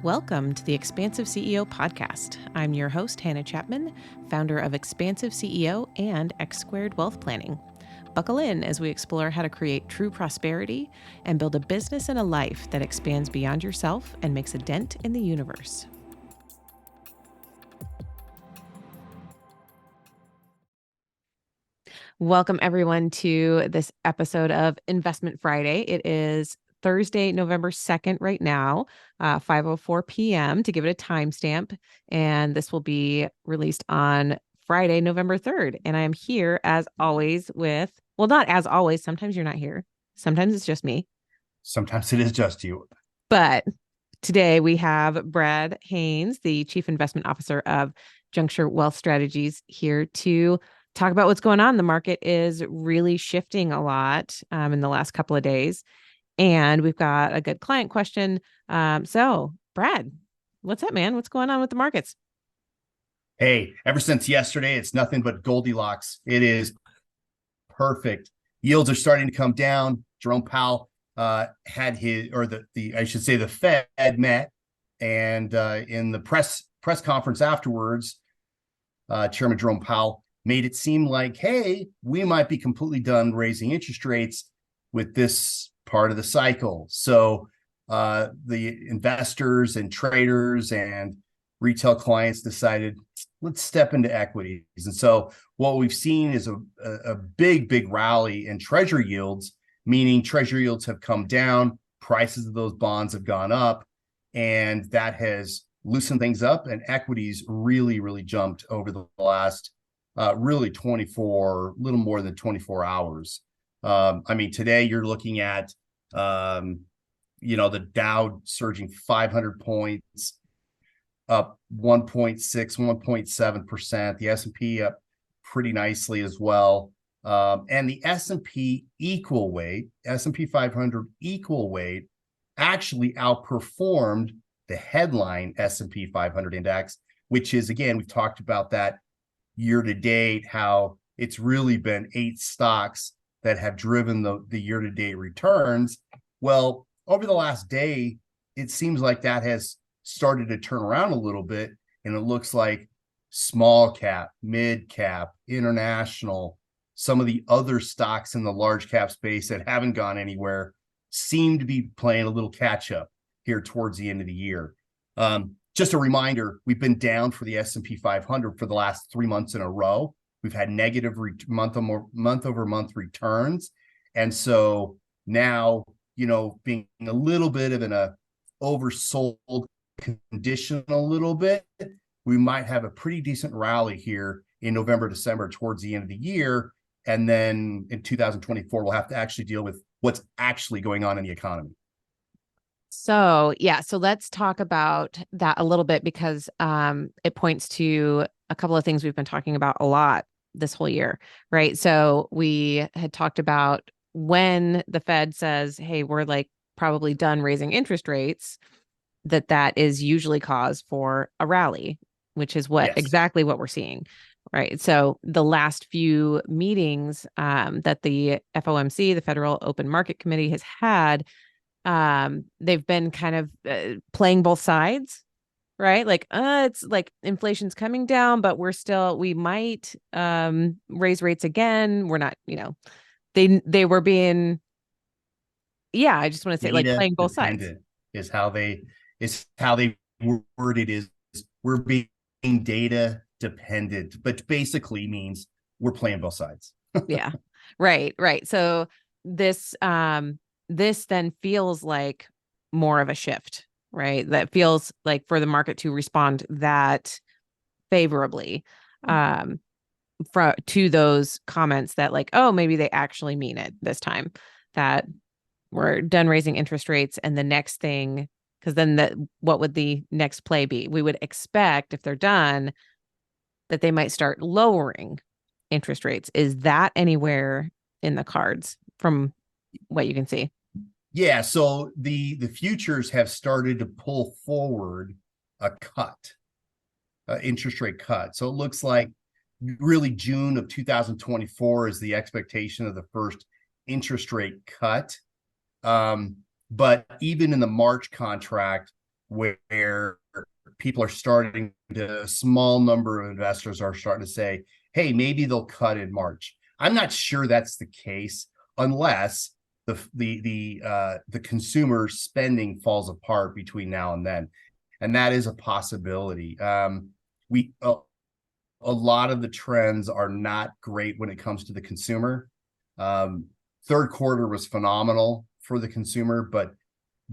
Welcome to the Expansive CEO podcast. I'm your host, Hannah Chapman, founder of Expansive CEO and X Squared Wealth Planning. Buckle in as we explore how to create true prosperity and build a business and a life that expands beyond yourself and makes a dent in the universe. Welcome, everyone, to this episode of Investment Friday. It is Thursday, November 2nd right now, 5:04 p.m. to give it a timestamp. And this will be released on Friday, November 3rd. And I am here as always with, well, not as always. Sometimes you're not here. Sometimes it's just me. Sometimes it is just you. But today we have Brad Haines, the Chief Investment Officer of Juncture Wealth Strategies, here to talk about what's going on. The market is really shifting a lot in the last couple of days. And we've got a good client question. So, Brad, what's up, man? What's going on with the markets? Hey, ever since yesterday, it's nothing but Goldilocks. It is perfect. Yields are starting to come down. Jerome Powell had his, or I should say, the Fed met, and in the press conference afterwards, Chairman Jerome Powell made it seem like, hey, we might be completely done raising interest rates with this part of the cycle. So the investors and traders and retail clients decided, let's step into equities. And so what we've seen is a big rally in treasury yields, meaning treasury yields have come down, prices of those bonds have gone up, and that has loosened things up, and equities really jumped over the last really a little more than 24 hours. I mean, today you're looking at, the Dow surging 500 points, up 1.6, 1.7%. The S&P up pretty nicely as well. And the S&P 500 equal weight actually outperformed the headline S&P 500 index, which is, again, we've talked about that year to date, how it's really been 8 stocks that have driven the year-to-date returns. Well, over the last day, it seems like that has started to turn around a little bit, and it looks like small cap, mid cap, international, some of the other stocks in the large cap space that haven't gone anywhere seem to be playing a little catch up here towards the end of the year. Just a reminder, we've been down for the S&P 500 for the last 3 months in a row. We've had negative month-over-month returns. And so now, being a little bit of an oversold condition a little bit, we might have a pretty decent rally here in November, December, towards the end of the year. And then in 2024, we'll have to actually deal with what's actually going on in the economy. So let's talk about that a little bit, because it points to a couple of things we've been talking about a lot this whole year, right? So we had talked about when the Fed says, hey, we're like probably done raising interest rates, that is usually cause for a rally, which is exactly what we're seeing, right? So the last few meetings that the FOMC, the Federal Open Market Committee, has had, they've been kind of playing both sides, right? Like, it's like inflation's coming down, but we might raise rates again. We're not, they were being, I just want to say, like, playing both sides is how they worded is we're being data dependent, but basically means we're playing both sides. Yeah. Right. So this then feels like more of a shift, right? That feels like for the market to respond that favorably to those comments that, like, oh, maybe they actually mean it this time, that we're done raising interest rates. And the next thing, because then what would the next play be? We would expect, if they're done, that they might start lowering interest rates. Is that anywhere in the cards from what you can see? Yeah, so the futures have started to pull forward a interest rate cut. So it looks like really June of 2024 is the expectation of the first interest rate cut. But even in the March contract, where people are starting to, a small number of investors are starting to say, hey, maybe they'll cut in March. I'm not sure that's the case unless the consumer spending falls apart between now and then, and that is a possibility. We a lot of the trends are not great when it comes to the consumer. Third quarter was phenomenal for the consumer, but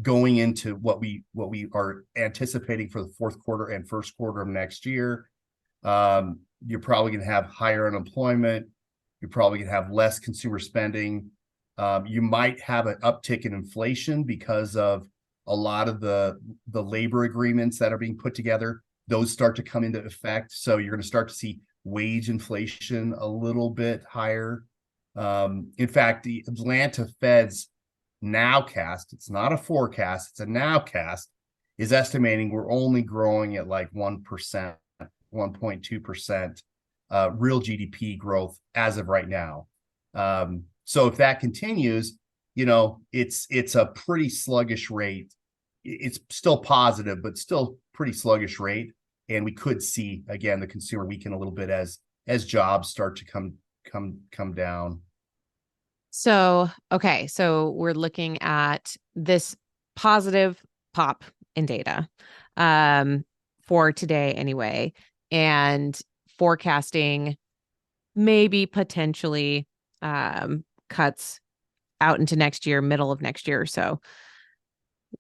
going into what we are anticipating for the fourth quarter and first quarter of next year, you're probably going to have higher unemployment. You're probably going to have less consumer spending. You might have an uptick in inflation because of a lot of the labor agreements that are being put together. Those start to come into effect. So you're going to start to see wage inflation a little bit higher. In fact, the Atlanta Fed's nowcast, it's not a forecast, it's a nowcast, is estimating we're only growing at like 1%, 1.2% real GDP growth as of right now. So if that continues, it's a pretty sluggish rate. It's still positive, but still pretty sluggish rate. And we could see, again, the consumer weaken a little bit as jobs start to come down. So, okay, so we're looking at this positive pop in data for today anyway, and forecasting maybe potentially cuts out into next year, middle of next year or so.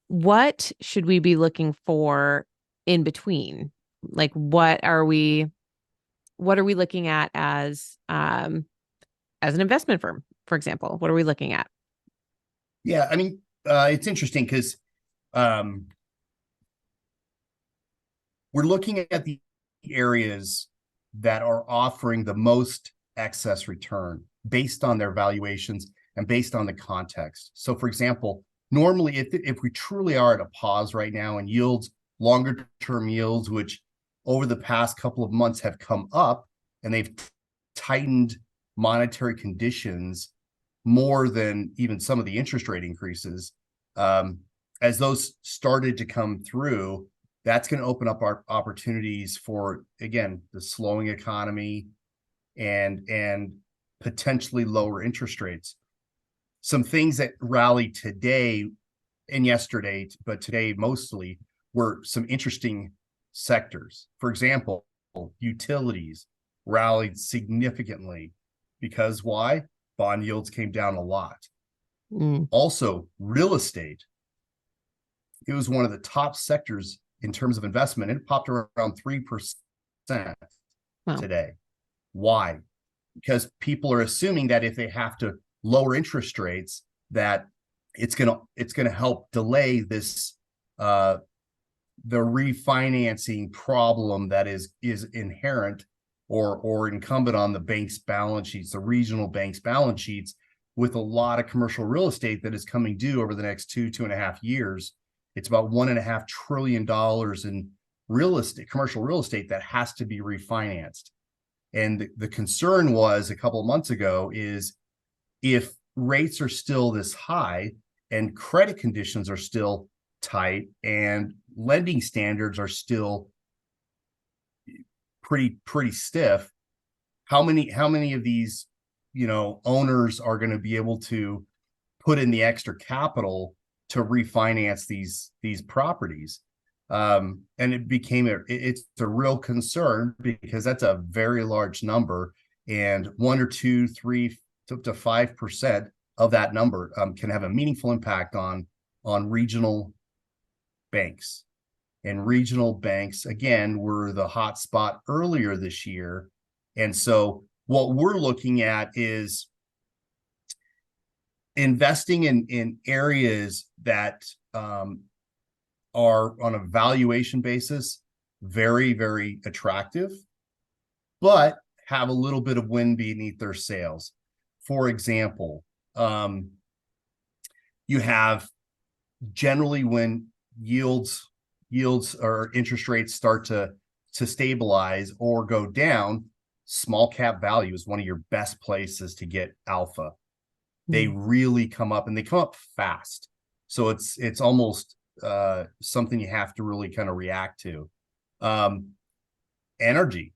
What should we be looking for in between? Like, what are we looking at as an investment firm, for example? What are we looking at? Yeah, I mean, it's interesting because we're looking at the areas that are offering the most excess return based on their valuations and based on the context. So, for example, normally, if we truly are at a pause right now and yields, longer term yields, which over the past couple of months have come up and they've tightened monetary conditions more than even some of the interest rate increases, as those started to come through, that's going to open up our opportunities for, again, the slowing economy and potentially lower interest rates. Some things that rallied today and yesterday, but today mostly, were some interesting sectors. For example, utilities rallied significantly because why? Bond yields came down a lot. Also, real estate. It was one of the top sectors in terms of investment. It popped around 3% today. Why? Because people are assuming that if they have to lower interest rates, that it's gonna help delay this the refinancing problem that is inherent or incumbent on the bank's balance sheets, the regional banks' balance sheets, with a lot of commercial real estate that is coming due over the next 2.5 years. It's about $1.5 trillion in real estate, commercial real estate, that has to be refinanced. And the concern was a couple of months ago is if rates are still this high and credit conditions are still tight and lending standards are still pretty stiff, how many of these owners are going to be able to put in the extra capital to refinance these properties? And it's a real concern because that's a very large number, and 1 or 2, 3 to 5% of that number can have a meaningful impact on regional banks. And regional banks, again, were the hot spot earlier this year. And so what we're looking at is investing in areas that are on a valuation basis very, very attractive, but have a little bit of wind beneath their sails. For example, you have generally when yields or interest rates start to stabilize or go down, small cap value is one of your best places to get alpha. They really come up, and they come up fast. So it's almost something you have to really kind of react to. Energy.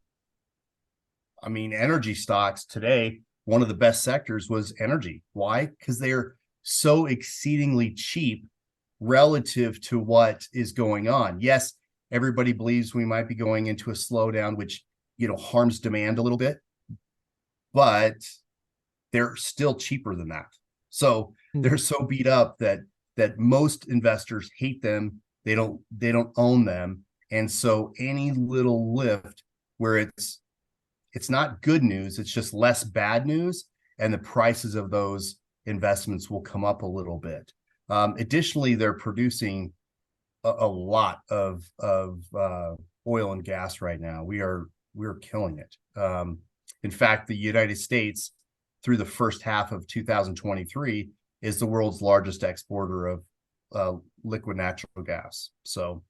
I mean, energy stocks today, one of the best sectors was energy. Why? Because they're so exceedingly cheap relative to what is going on. Yes, everybody believes we might be going into a slowdown, which, harms demand a little bit, but they're still cheaper than that. So they're so beat up that most investors hate them. They don't own them. And so any little lift where it's not good news, it's just less bad news, and the prices of those investments will come up a little bit. Additionally, they're producing a lot of oil and gas right now. We're killing it. In fact, the United States, through the first half of 2023, is the world's largest exporter of liquid natural gas. So,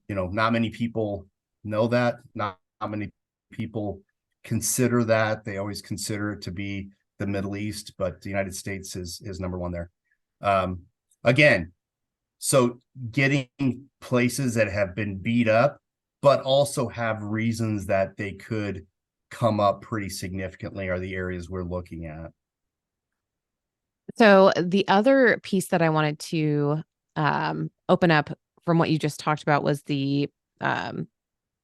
not many people know that. Not many people consider that. They always consider it to be the Middle East, but the United States is number one there. Again, so getting places that have been beat up, but also have reasons that they could come up pretty significantly are the areas we're looking at. So the other piece that I wanted to open up from what you just talked about was the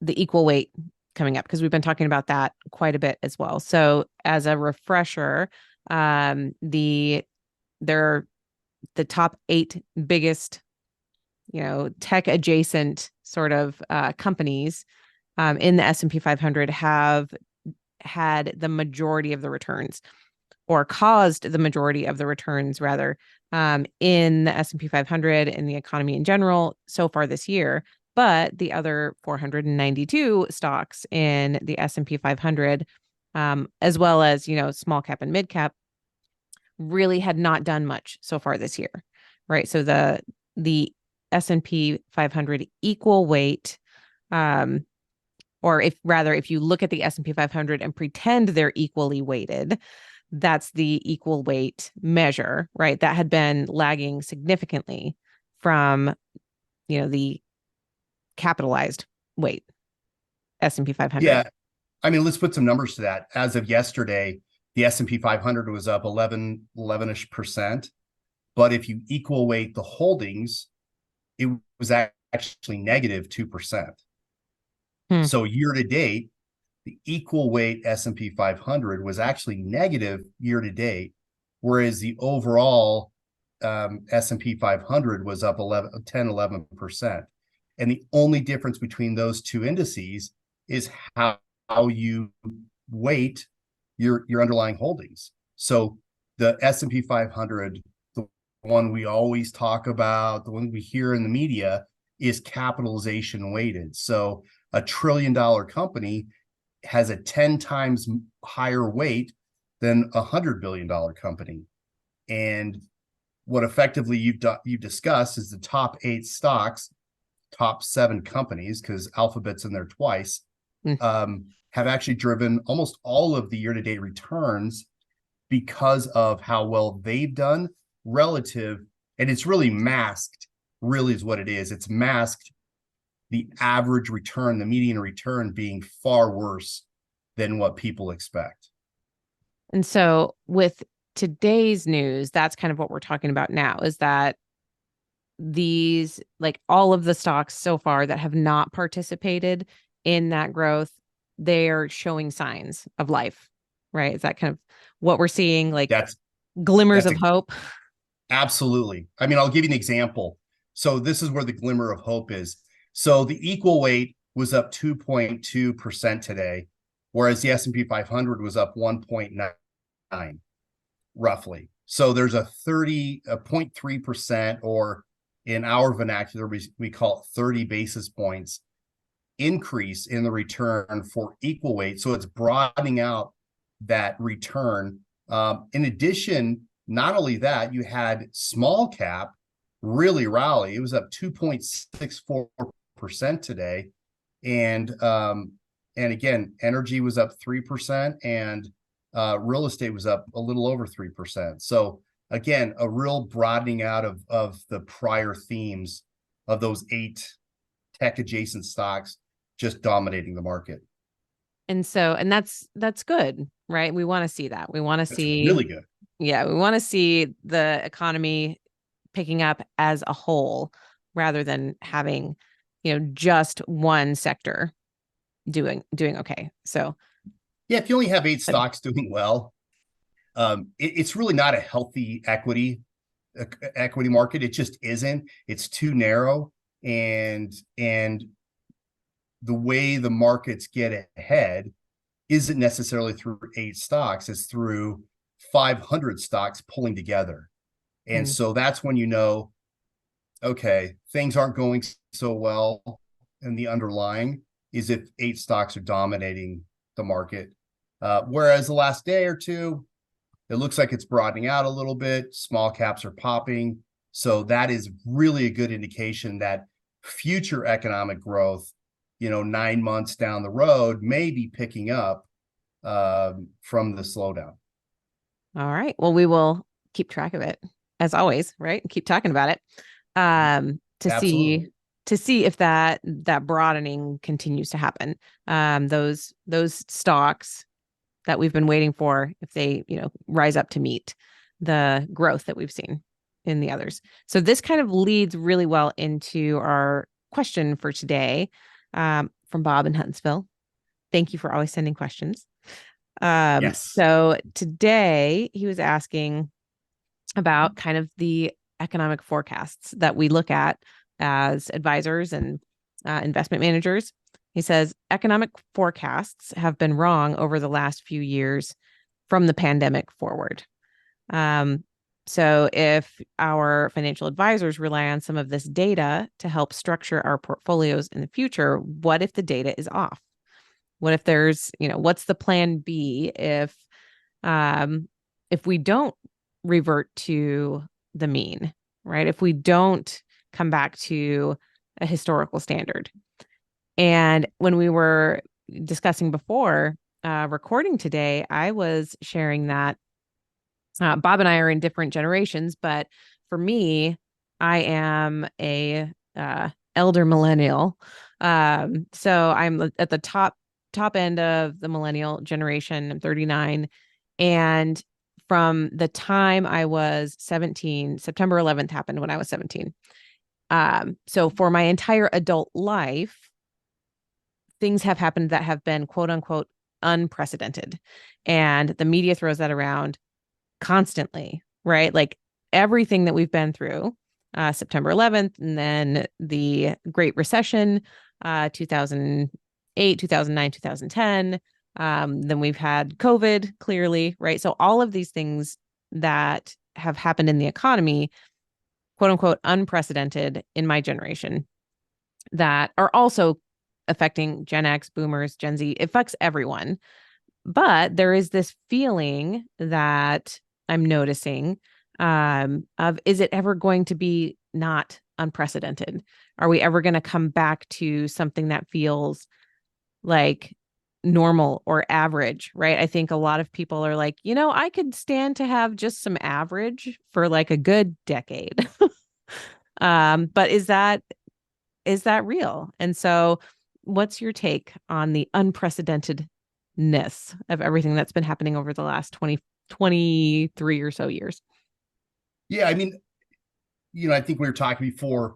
equal weight coming up, because we've been talking about that quite a bit as well. So as a refresher, the top 8 biggest, tech adjacent sort of companies in the S&P 500 have had the majority of the returns, or caused the majority of the returns rather, in the S&P 500 and the economy in general so far this year. But the other 492 stocks in the S&P 500, as well as, small cap and mid cap, really had not done much so far this year, right? So the S&P 500 equal weight, or if you look at the S&P 500 and pretend they're equally weighted, that's the equal weight measure, right? That had been lagging significantly from, the capitalized weight S&P 500. Yeah. I mean, let's put some numbers to that. As of yesterday, the S&P 500 was up 11-ish%. But if you equal weight the holdings, it was actually negative 2%. So year to date, the equal weight S&P 500 was actually negative year to date, whereas the overall S&P 500 was up 11%. And the only difference between those two indices is how you weight your underlying holdings. So the S&P 500, the one we always talk about, the one we hear in the media, is capitalization weighted. So a $1 trillion company has a 10 times higher weight than a $100 billion company. And what effectively you've discussed is the top 8 stocks, top 7 companies, because Alphabet's in there twice, have actually driven almost all of the year-to-date returns because of how well they've done relative. And it's really masked, really is what it is. It's masked the average return, the median return, being far worse than what people expect. And so with today's news, that's kind of what we're talking about now, is that these, like all of the stocks so far that have not participated in that growth, they're showing signs of life, right? Is that kind of what we're seeing, like That's glimmers of hope? Absolutely. I mean, I'll give you an example. So this is where the glimmer of hope is. So the equal weight was up 2.2% today, whereas the S&P 500 was up 1.9, roughly. So there's a 0.3%, or in our vernacular, we call it 30 basis points increase in the return for equal weight. So it's broadening out that return. In addition, not only that, you had small cap really rally. It was up 2.64% today. And again, energy was up 3%, and real estate was up a little over 3%. So again, a real broadening out of the prior themes of those 8 tech adjacent stocks just dominating the market. And so, and that's good, right? We want to see that. We want to That's see, really good. yeah, we want to see the economy picking up as a whole rather than having, just one sector doing okay. So, Yeah, if you only have 8 but, stocks doing well, it's really not a healthy equity market. It just isn't. It's too narrow, and the way the markets get ahead isn't necessarily through 8 stocks. It's through 500 stocks pulling together. And mm, so that's when okay, things aren't going so well, and the underlying is if 8 stocks are dominating the market. Whereas the last day or two, it looks like it's broadening out a little bit. Small caps are popping. So that is really a good indication that future economic growth, 9 months down the road, may be picking up from the slowdown. all right. Well, we will keep track of it as always, right? Keep talking about it. To Absolutely. see if that broadening continues to happen. Those stocks that we've been waiting for, if they, rise up to meet the growth that we've seen in the others. So this kind of leads really well into our question for today, from Bob in Huntsville. Thank you for always sending questions. Yes. So today he was asking about kind of the economic forecasts that we look at as advisors and investment managers. He says economic forecasts have been wrong over the last few years from the pandemic forward. Um, so if our financial advisors rely on some of this data to help structure our portfolios in the future, what if the data is off? What if there's, what's the plan B if we don't revert to the mean, right? If we don't come back to a historical standard. And when we were discussing before recording today, I was sharing that Bob and I are in different generations, but for me, I am a elder millennial. So I'm at the top end of the millennial generation. I'm 39, and from the time I was 17, September 11th happened when I was 17. So for my entire adult life, things have happened that have been quote unquote unprecedented, and the media throws that around constantly, right? Like everything that we've been through, September 11th, and then the Great Recession, 2008, 2009, 2010. Then we've had COVID, clearly, right? So all of these things that have happened in the economy, quote unquote, unprecedented in my generation, that are also affecting Gen X, boomers, Gen Z. It affects everyone. But there is this feeling that I'm noticing, of, is it ever going to be not unprecedented? Are we ever going to come back to something that feels like normal or average, right? I think a lot of people are like, I could stand to have just some average for like a good decade. But is that real? And so what's your take on the unprecedentedness of everything that's been happening over the last 23 or so years? Yeah, I mean, I think we were talking before.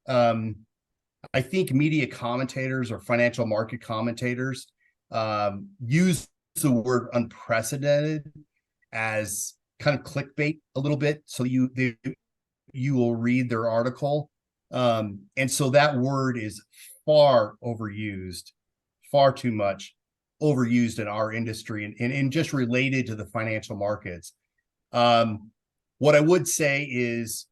I think media commentators or financial market commentators use the word unprecedented as kind of clickbait a little bit. So you will read their article. And so that word is far overused, far too much overused in our industry, and just related to the financial markets. What I would say is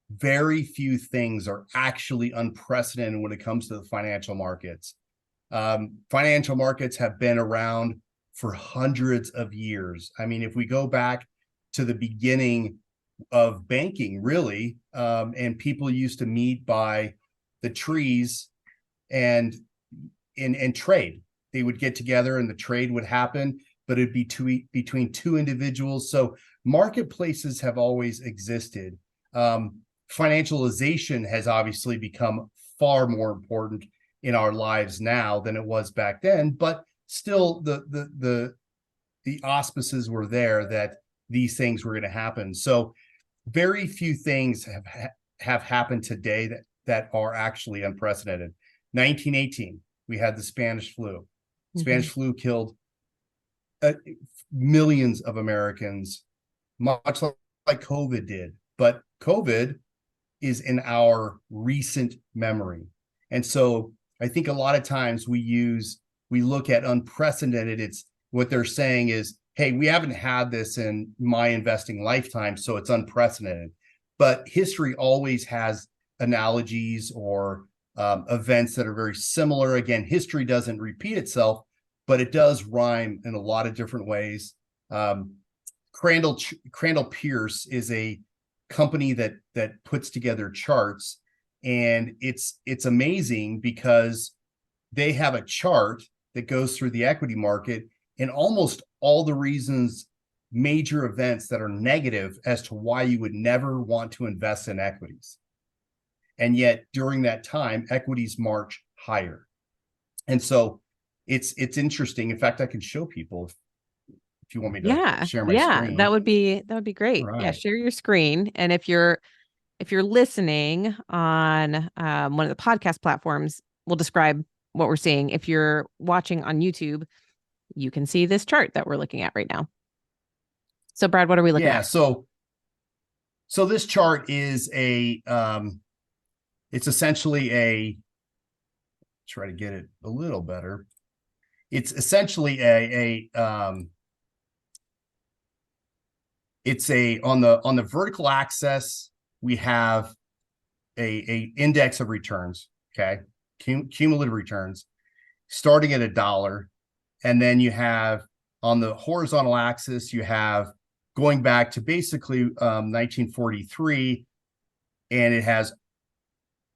very few things are actually unprecedented when it comes to the financial markets. Financial markets have been around for hundreds of years. I mean, if we go back to the beginning of banking, really, and people used to meet by the trees and trade. They would get together and the trade would happen, but it'd be between two individuals. So marketplaces have always existed. financialization has obviously become far more important in our lives now than it was back then, but still the auspices were there that these things were going to happen. So very few things have happened today that are actually unprecedented. 1918, we had the Spanish flu. Spanish flu killed millions of Americans, much like COVID did. But COVID is in our recent memory. And so I think a lot of times we look at unprecedented. It's what they're saying is, hey, we haven't had this in my investing lifetime, so it's unprecedented. But history always has analogies or events that are very similar. Again, history doesn't repeat itself, but it does rhyme in a lot of different ways. Crandall Pierce is a company that puts together charts, and it's amazing because they have a chart that goes through the equity market and almost all the reasons, major events that are negative as to why you would never want to invest in equities. And yet during that time, equities march higher. And so it's interesting. In fact, I can show people if you want me to share my screen. That would be great. Right. Yeah, share your screen. And if you're listening on one of the podcast platforms, we'll describe what we're seeing. If you're watching on YouTube, you can see this chart that we're looking at right now. So Brad, what are we looking at? So this chart is it's essentially try to get it a little better. It's essentially on the vertical axis, we have a index of returns, okay? Cumulative returns starting at $1. And then you have on the horizontal axis, you have going back to basically 1943, and it has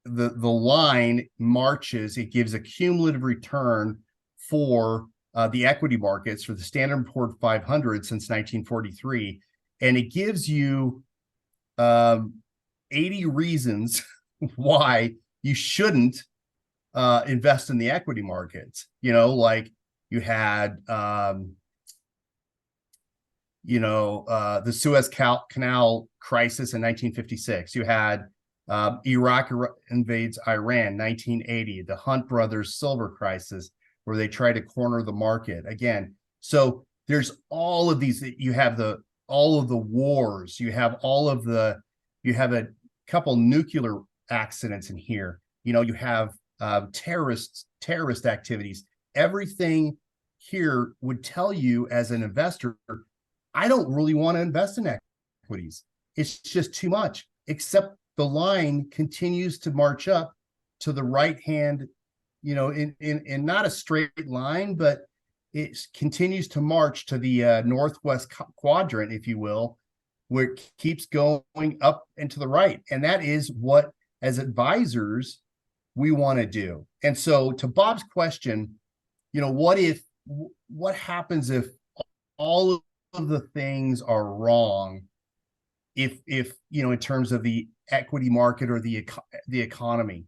the line marches. It gives a cumulative return for the equity markets for the Standard & Poor's 500 since 1943, and it gives you 80 reasons why you shouldn't invest in the equity markets. Like you had the Suez Canal crisis in 1956. You had Iraq invades Iran, 1980, the Hunt brothers silver crisis, where they try to corner the market again. So there's all of these. You have all of the wars. You have a couple nuclear accidents in here. You have terrorist activities. Everything here would tell you as an investor, I don't really want to invest in equities. It's just too much, except the line continues to march up to the right hand, in not a straight line, but it continues to march to the northwest quadrant, if you will, where it keeps going up and to the right. And that is what, as advisors, we want to do. And so to Bob's question, what happens if all of the things are wrong, if in terms of the equity market or the economy?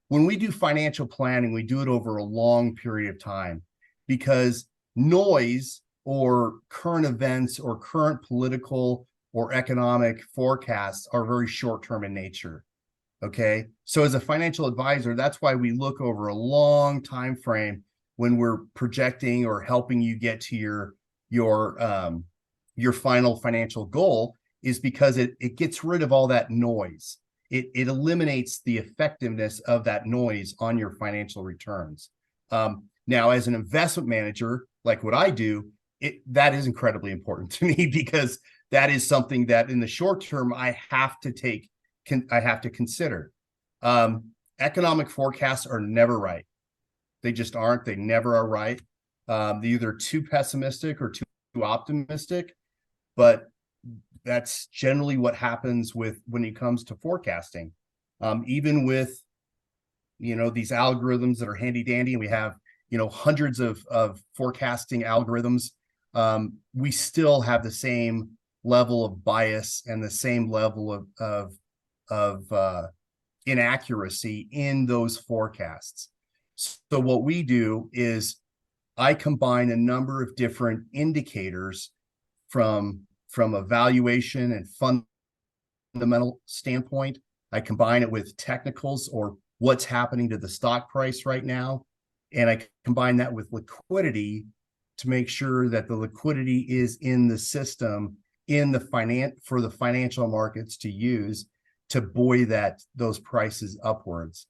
When we do financial planning, we do it over a long period of time, because noise or current events or current political or economic forecasts are very short-term in nature. Okay, so as a financial advisor, that's why we look over a long time frame when we're projecting or helping you get to your final financial goal, is because it gets rid of all that noise. It eliminates the effectiveness of that noise on your financial returns. Now, as an investment manager, like what I do, that is incredibly important to me, because that is something that in the short term I have to consider. Economic forecasts are never right. They just aren't. They never are right. They're either too pessimistic or too optimistic, but that's generally what happens when it comes to forecasting. Even with these algorithms that are handy dandy, and we have hundreds of forecasting algorithms, we still have the same level of bias and the same level of inaccuracy in those forecasts. So what we do is I combine a number of different indicators from a valuation and fundamental standpoint. I combine it with technicals, or what's happening to the stock price right now. And I combine that with liquidity to make sure that the liquidity is in the system, for the financial markets to use to buoy those prices upwards.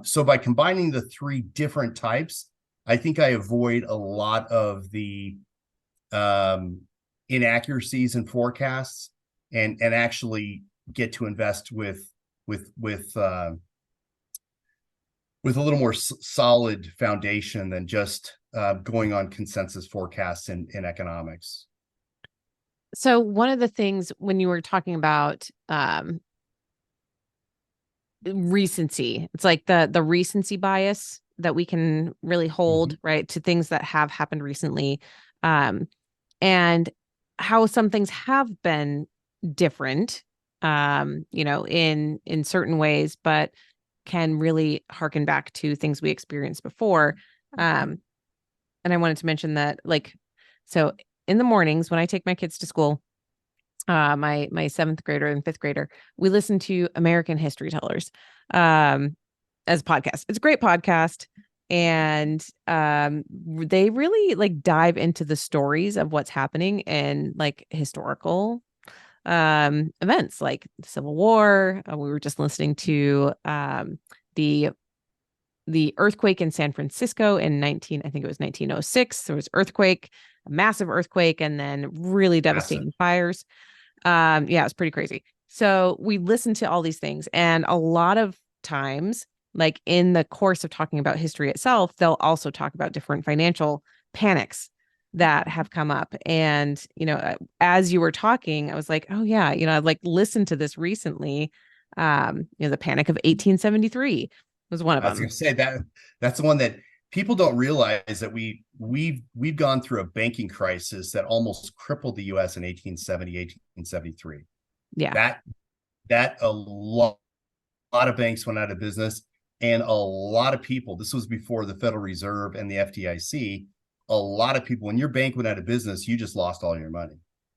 So by combining the three different types, I think I avoid a lot of the inaccuracies in forecasts, and actually get to invest with a little more solid foundation than just going on consensus forecasts in economics. So one of the things when you were talking about recency, it's like the recency bias that we can really hold, right, to things that have happened recently, and how some things have been different, in certain ways, but can really harken back to things we experienced before. And I wanted to mention that, so in the mornings when I take my kids to school, my seventh grader and fifth grader, we listen to American History Tellers as a podcast. It's a great podcast. And they really dive into the stories of what's happening in historical events like the Civil War. We were just listening to the earthquake in San Francisco in I think it was 1906. There was earthquake, a massive earthquake, and then really devastating fires. Yeah, it's pretty crazy. So we listen to all these things, and a lot of times, in the course of talking about history itself, they'll also talk about different financial panics that have come up. And, as you were talking, I was like, oh yeah, I've listened to this recently. The Panic of 1873 was one of them. I was going to say that's the one that people don't realize, that we've gone through a banking crisis that almost crippled the U.S. in 1870, 1873. Yeah. That a lot of banks went out of business, and a lot of people, this was before the Federal Reserve and the FDIC, a lot of people, when your bank went out of business, you just lost all your money.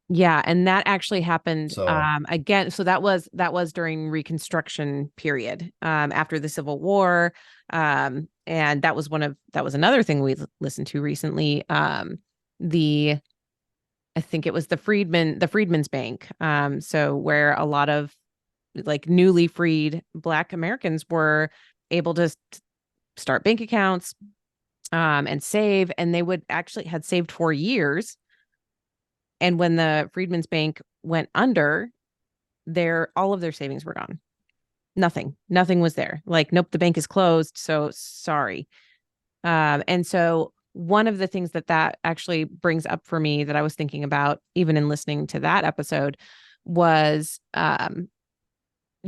Yeah, and that actually happened again. So that was during Reconstruction period, after the Civil War, and that was another thing we listened to recently. I think it was the Freedmen's Bank. So where a lot of newly freed Black Americans were able to start bank accounts, and save, and they had saved for years. And when the Freedmen's Bank went under, all of their savings were gone. Nothing was there. Nope, the bank is closed. So sorry. And so one of the things that actually brings up for me that I was thinking about, even in listening to that episode, was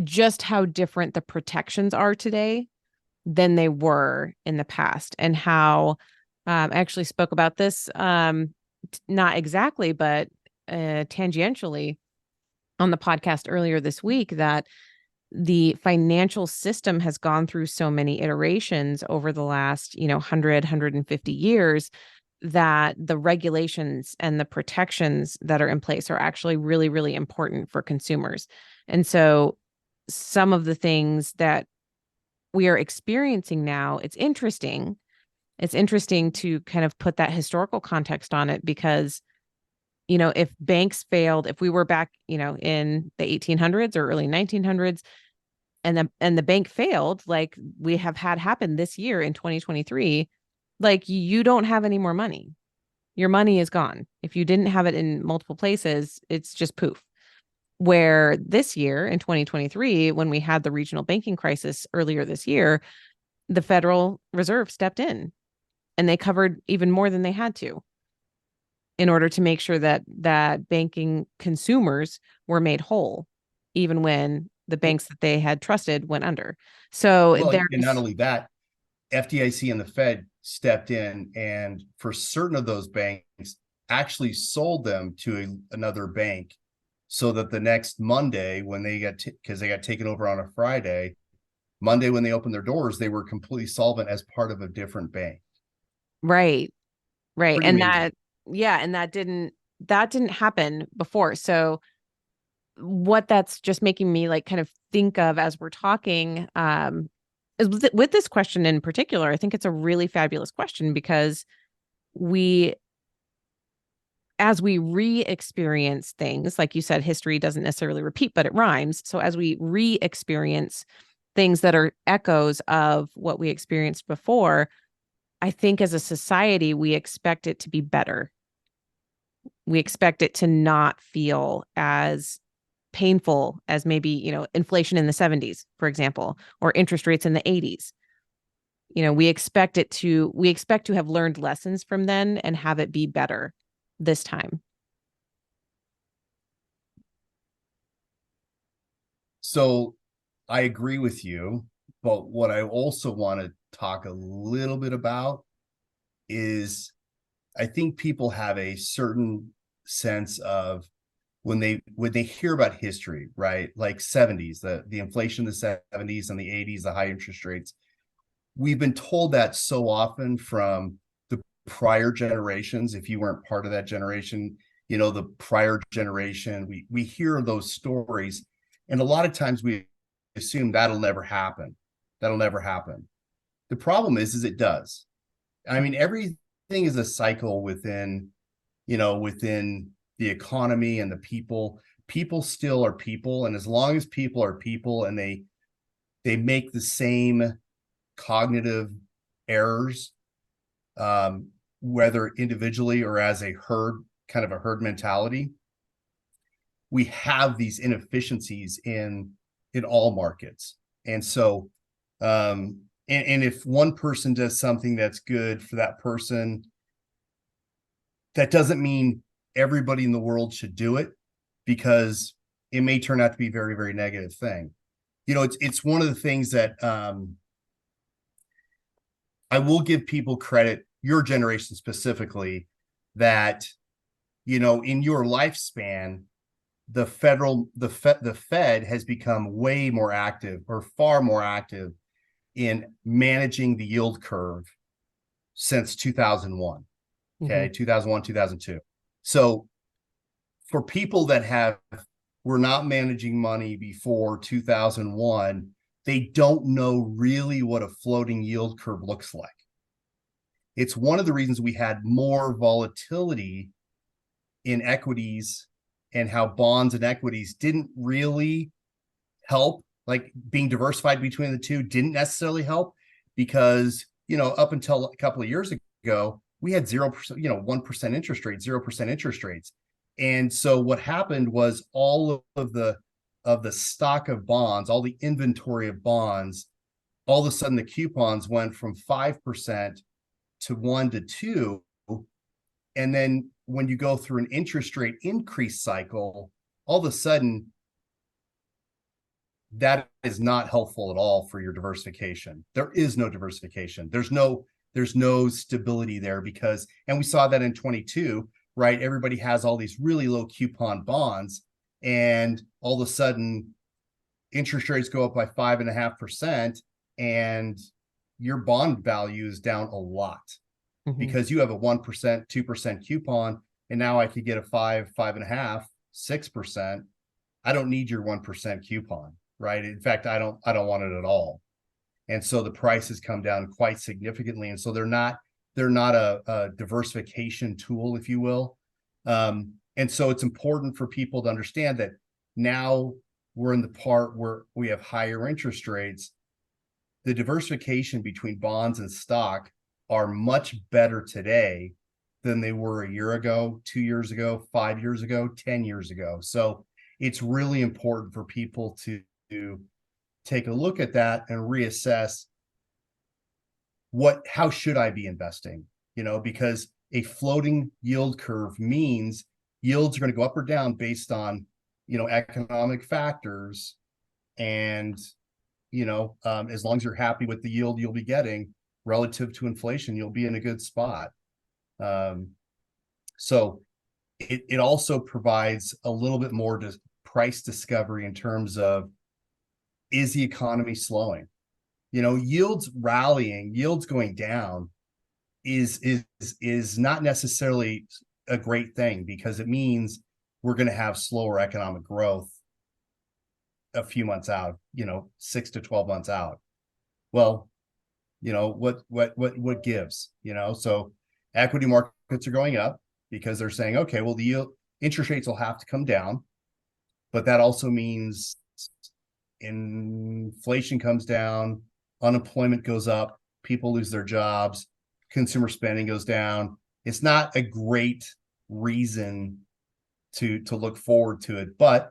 just how different the protections are today than they were in the past, and how I actually spoke about this, not exactly, but tangentially on the podcast earlier this week, that the financial system has gone through so many iterations over the last 150 years, that the regulations and the protections that are in place are actually really, really important for consumers. And so some of the things that we are experiencing now, it's interesting to kind of put that historical context on it, because if banks failed, if we were back in the 1800s or early 1900s, and the bank failed, like we have had happen this year in 2023, you don't have any more money. Your money is gone. If you didn't have it in multiple places, it's just poof. Where this year in 2023, when we had the regional banking crisis earlier this year, the Federal Reserve stepped in, and they covered even more than they had to, in order to make sure that banking consumers were made whole, even when the banks that they had trusted went under. So and not only that, FDIC and the Fed stepped in, and for certain of those banks actually sold them to another bank so that the next Monday when they got, because they got taken over on a Friday, Monday when they opened their doors, they were completely solvent as part of a different bank. Right. Right. Pretty And amazing. that, yeah, and that didn't happen before. So what that's just making me like kind of think of as we're talking, is with this question in particular, I think it's a really fabulous question because we, as we re-experience things, like you said, history doesn't necessarily repeat, but it rhymes. So as we re-experience things that are echoes of what we experienced before, I think as a society, we expect it to be better. We expect it to not feel as painful as maybe, inflation in the 70s, for example, or interest rates in the 80s. We expect to have learned lessons from then and have it be better this time. So I agree with you, but what I also want to talk a little bit about is I think people have a certain sense of when they hear about history, right? Like 70s, the inflation in the 70s and the 80s, the high interest rates. We've been told that so often from the prior generations. If you weren't part of that generation, the prior generation, we hear those stories, and a lot of times we assume that'll never happen. That'll never happen. The problem is it does. I mean, everything is a cycle within the economy and the people. People still are people, and as long as people are people and they make the same cognitive errors, whether individually or as a herd, kind of a herd mentality, we have these inefficiencies in all markets. And so and if one person does something that's good for that person, that doesn't mean everybody in the world should do it, because it may turn out to be a very, very negative thing. It's one of the things that I will give people credit, your generation specifically, that in your lifespan, the Fed has become way more active, or far more active, in managing the yield curve since 2001. Mm-hmm. Okay, 2001, 2002. So for people that were not managing money before 2001, they don't know really what a floating yield curve looks like. It's one of the reasons we had more volatility in equities, and how bonds and equities didn't really help. Like, being diversified between the two didn't necessarily help, because up until a couple of years ago, we had 0%, 1% interest rates, 0% interest rates. And so what happened was all of the stock of bonds, all the inventory of bonds, all of a sudden the coupons went from 5% to 1 to 2. And then when you go through an interest rate increase cycle, all of a sudden that is not helpful at all for your diversification. There is no diversification. There's no stability there, and we saw that in 22, right? Everybody has all these really low coupon bonds, and all of a sudden interest rates go up by 5.5%, and your bond value is down a lot, Mm-hmm. because you have a 1%, 2% coupon, and now I could get a 5.5, 6%. I don't need your 1% coupon, right? In fact, I don't want it at all. And so the prices come down quite significantly. And so they're not a diversification tool, if you will. And so it's important for people to understand that now we're in the part where we have higher interest rates. The diversification between bonds and stock are much better today than they were a year ago, 2 years ago, 5 years ago, 10 years ago. So it's really important for people to take a look at that and reassess how should I be investing? Because a floating yield curve means yields are going to go up or down based on, economic factors. And, as long as you're happy with the yield you'll be getting relative to inflation, you'll be in a good spot. So it also provides a little bit more price discovery in terms of, is the economy slowing? Yields rallying, yields going down is not necessarily a great thing, because it means we're going to have slower economic growth a few months out, 6 to 12 months out. Well, what gives? So equity markets are going up because they're saying, okay, well, the interest rates will have to come down, but that also means inflation comes down, unemployment goes up, people lose their jobs, consumer spending goes down. It's not a great reason to look forward to it, but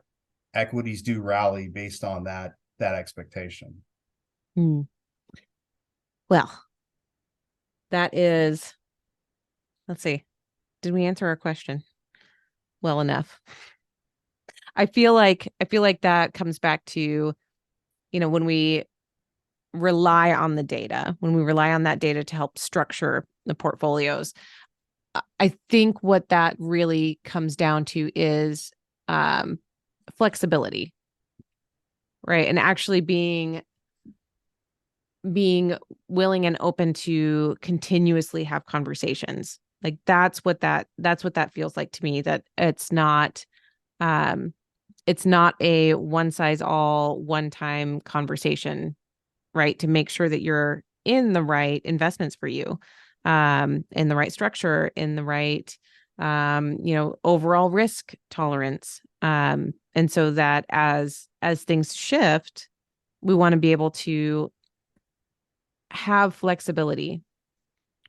equities do rally based on that expectation. Well, that is, let's see. Did we answer our question well enough? I feel like that comes back to, when we rely on the data, when we rely on that data to help structure the portfolios, I think what that really comes down to is flexibility, right? And actually being willing and open to continuously have conversations. Like that's what that feels like to me, that it's not a one size all one time conversation, right? To make sure that you're in the right investments for you, in the right structure, in the right, overall risk tolerance. And so that as things shift, we want to be able to have flexibility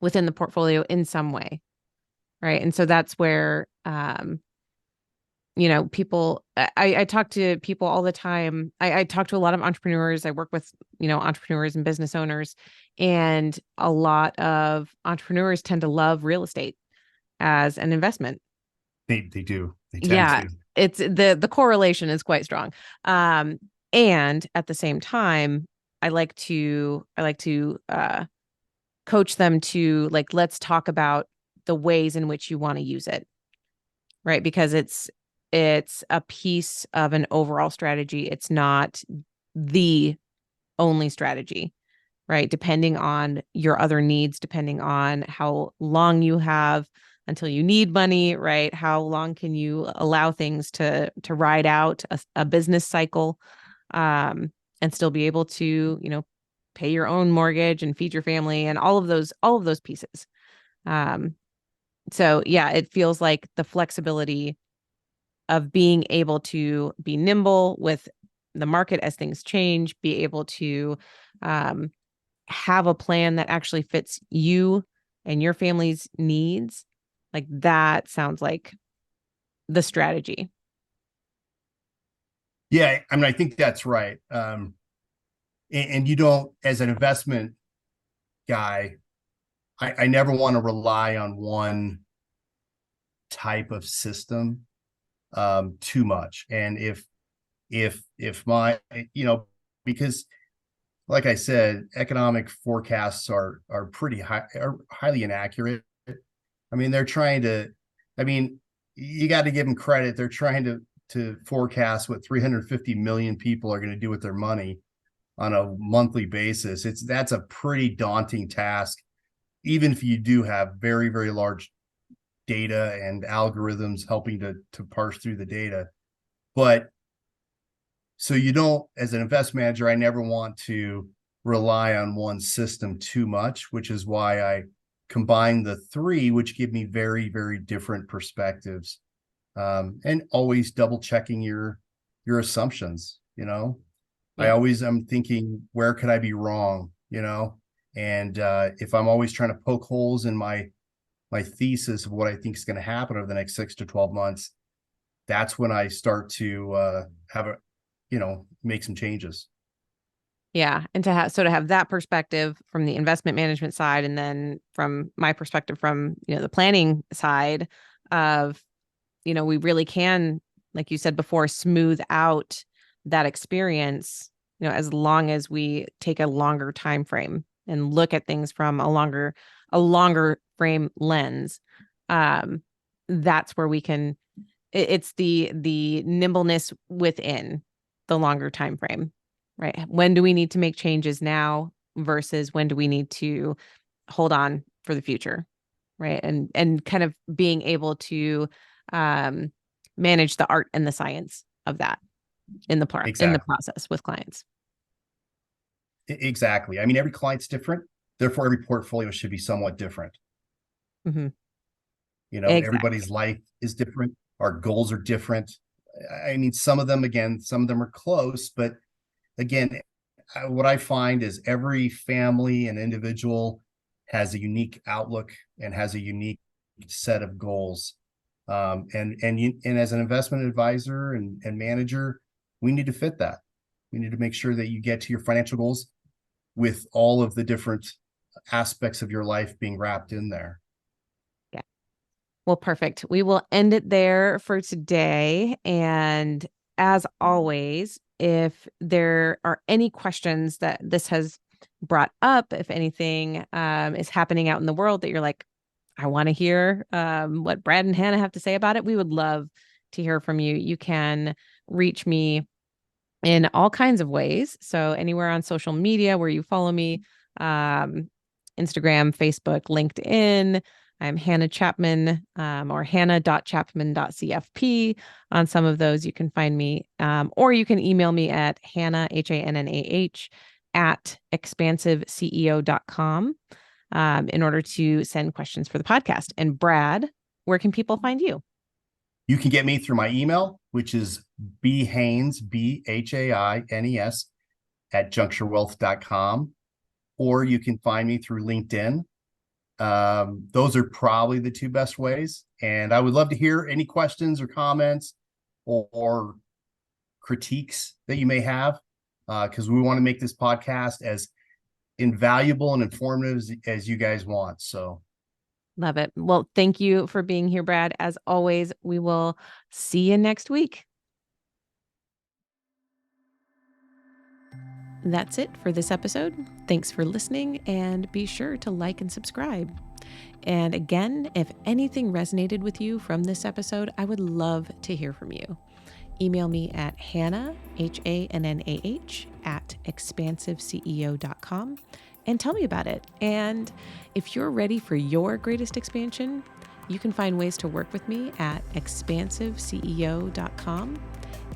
within the portfolio in some way. Right. And so that's where, people, I talk to people all the time. I talk to a lot of entrepreneurs. I work with, entrepreneurs and business owners, and a lot of entrepreneurs tend to love real estate as an investment. They do. They tend Yeah. to. It's the correlation is quite strong. And at the same time, I like to coach them to, like, let's talk about the ways in which you want to use it. Right. Because it's a piece of an overall strategy. It's not the only strategy, right? Depending on your other needs, depending on how long you have until you need money, right? How long can you allow things to ride out a business cycle, and still be able to, pay your own mortgage and feed your family and all of those pieces. So yeah, it feels like the flexibility of being able to be nimble with the market as things change, be able to have a plan that actually fits you and your family's needs. Like that sounds like the strategy. Yeah, I mean, I think that's right. And you don't, as an investment guy, I never want to rely on one type of system too much. And if my, because like I said, economic forecasts are pretty are highly inaccurate. I mean, they're trying to, I mean, you got to give them credit. They're trying to forecast what 350 million people are going to do with their money on a monthly basis. That's a pretty daunting task, even if you do have very, very large data and algorithms helping to parse through the data. But so you don't, as an investment manager, I never want to rely on one system too much, which is why I combine the three, which give me very, very different perspectives. And always double checking your assumptions. Yeah. I always am thinking, where could I be wrong? And if I'm always trying to poke holes in my thesis of what I think is going to happen over the next 6 to 12 months, that's when I start to make some changes. Yeah. And to have that perspective from the investment management side, and then from my perspective from, the planning side of, we really can, like you said before, smooth out that experience, as long as we take a longer time frame and look at things from a longer frame lens. That's where we can It's the nimbleness within the longer time frame, right? When do we need to make changes now versus when do we need to hold on for the future, right? And kind of being able to manage the art and the science of that in the Exactly. process with clients. Exactly. I mean, every client's different. Therefore, every portfolio should be somewhat different. Mm-hmm. Exactly. Everybody's life is different. Our goals are different. I mean, some of them are close, but again, what I find is every family and individual has a unique outlook and has a unique set of goals. And as an investment advisor and manager, we need to fit that. We need to make sure that you get to your financial goals with all of the different aspects of your life being wrapped in there. Yeah. Well, perfect. We will end it there for today. And as always, if there are any questions that this has brought up, if anything is happening out in the world that you're like, I want to hear what Brad and Hannah have to say about it, we would love to hear from you. You can reach me in all kinds of ways. So anywhere on social media where you follow me, Instagram, Facebook, LinkedIn. I'm Hannah Chapman or hannah.chapman.cfp. On some of those, you can find me, or you can email me at Hannah, HANNAH, at expansiveceo.com in order to send questions for the podcast. And Brad, where can people find you? You can get me through my email, which is bhaines, BHAINES, at juncturewealth.com, or you can find me through LinkedIn. Those are probably the two best ways. And I would love to hear any questions or comments or critiques that you may have, because we want to make this podcast as invaluable and informative as you guys want. So love it. Well, thank you for being here, Brad. As always, we will see you next week. That's it for this episode. Thanks for listening, and be sure to like and subscribe. And again, if anything resonated with you from this episode, I would love to hear from you. Email me at Hannah, HANNAH, at expansiveceo.com and tell me about it. And if you're ready for your greatest expansion, you can find ways to work with me at expansiveceo.com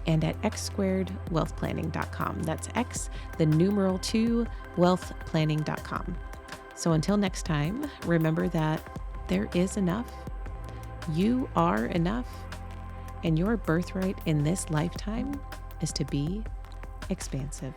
and at x2wealthplanning.com. That's X, the numeral 2, wealthplanning.com. So until next time, remember that there is enough, you are enough, and your birthright in this lifetime is to be expansive.